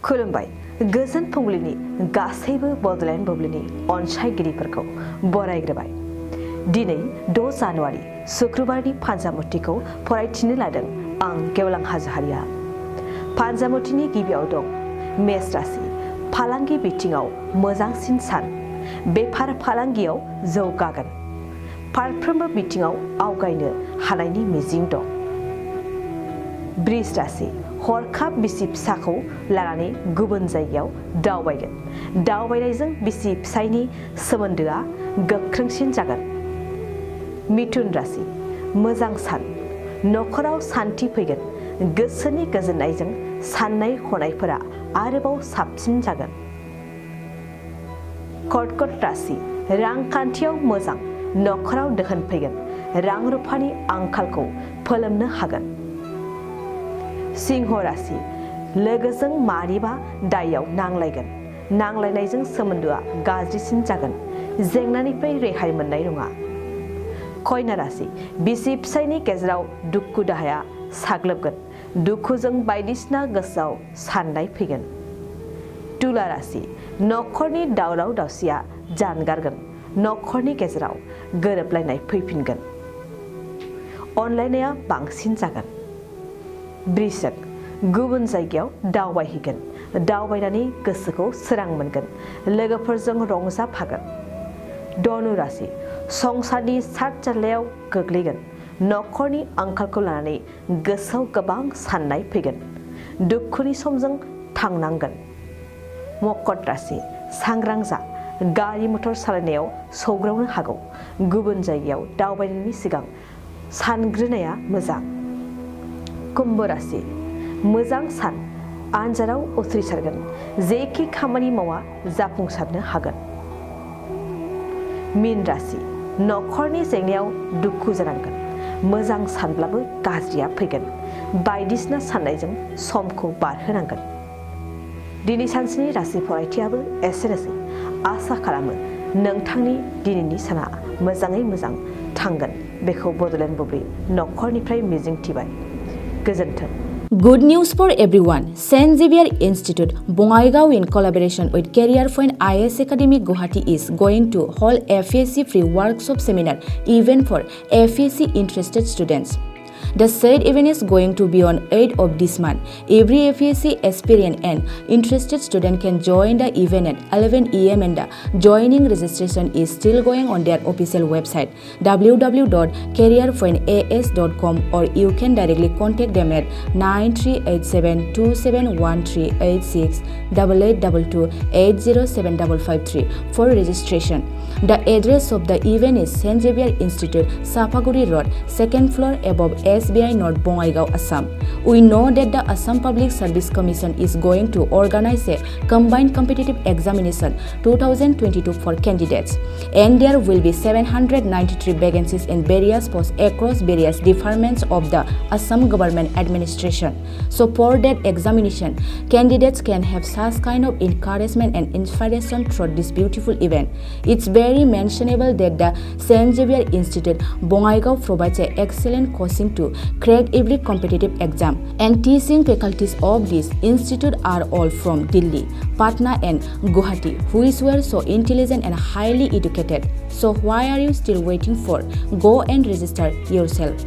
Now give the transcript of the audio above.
खुलुमबाय गोजोन फुंबिलिनि गासैबो बड'लेण्ड बुब्लिनि अनसायगिरिफोरखौ बरायग्रोबाय। दिनै 6 जानुवारि शुक्रबारनि फान्जामुथिखौ फरायथिनो लादों आं गेवलां हाजोहारिया। फान्जामुथिनि गिबियाव दं मेष राशि, फालांगि बिथिङाव मोजांसिन सान, बेफार फालांगियाव जौगागोन, फारफ्रोमबो बिथिङाव आवगायनो हानायनि मिजिं दं। वृष राशि, हरखाब बिसि फिसाखौ लानानै गुबुन जायगायाव दावबायगोन। दावबायनायजों बिसि फिसायनि सोमोन्दोआ गोख्रोंसिन जागोन। मिथुन राशि, मोजां सान, नखराव सान्थि फैगोन, गोसोनि गोजोननायजों साननाय हनायफोरा आरोबाव साबसिन जागोन। कर्कट राशि, रांखान्थियाव मोजां, नखराव दोहोन फैगोन, रां रुफानि आंखालखौ फोलोमनो हागोन। सिंह राशि, लोगोजों मानिबा दायाव नांलायगोन, नांलायनायजों सोमोन्दोआ गाज्रिसिन जागोन, जेंनानिफ्राय रेहाय मोननाय नङा। कन्या राशि, बिसि फिसायनि गेजेराव दुखु दाहाया साग्लोबगोन, दुखुजों बायदिसिना गोसोआव साननाय फैगोन। तुला राशि, नखरनि दावराव दावसिया जानगारगोन, नखरनि गेजेराव गोरोबलायनाय फैफिनगोन, अनलायनाया बांसिन जागोन। वृश्चिक, गुबुन जायगायाव दावबायहैगोन, दावबायनानै गोसोखौ सोरां मोनगोन, लोगोफोरजों रंजाफागोन। धनु राशि, संसारनि साद जारलायाव गोग्लैगोन, नखरनि आंखालखौ लानानै गोसोआव गोबां साननाय फैगोन, दुखुनि समजों थांनांगोन। मकर राशि, सांग्रां जा, गारि मटर सालायनायाव सौग्रावनो हागौ, गुबुन जायगायाव दावबायनायनि सिगां सानग्रोनाया मोजां। कुम्भ राशि, मोजां सान, आनजादाव उथ्रिसारगोन, जेखि खामानि मावा जाफुंसारनो हागोन। मीन राशि, नखरनि जेंनायाव दुखु जानांगोन, मोजां सानब्लाबो गाज्रिया फैगोन, बायदिसिना साननायजों समखौ बारहोनांगोन। दिनै सानसेनि राशि फरायथियाबो एसेनोसै। आसा खालामो नोंथांनि दिनैनि साना मोजाङै मोजां थांगोन बेखौ बड'लेण्ड बुब्लि नखरनिफ्राय मिजिंथिबाय। गोजोन्थों। Good news for everyone. St. Xavier Institute, Bongaigaon, in collaboration with Career Point IS Academy Guwahati, is going to hold FAC free workshop seminar event for FAC interested students. The said event is going to be on 8th of this month. Every FAC aspirant and interested student can join the event at 11 AM and the joining registration is still going on their official website www.careerpointas.com, or you can directly contact them at 9387271386 8822807553 for registration. The address of the event is St. Xavier Institute, Sapaguri Road, 2nd floor, above SBI North, Bongaigaon, Assam. We know that the Assam Public Service Commission is going to organize a combined competitive examination 2022 for candidates, and there will be 793 vacancies in various posts across various departments of the Assam government administration. So for that examination, candidates can have such kind of encouragement and inspiration through this beautiful event. It's very mentionable that the St. Xavier Institute, Bongaigaon, provides an excellent coaching to crack every competitive exam, and teaching faculties of this institute are all from Delhi, Patna and Guwahati, who were so intelligent and highly educated. So why are you still waiting for? Go and register yourself.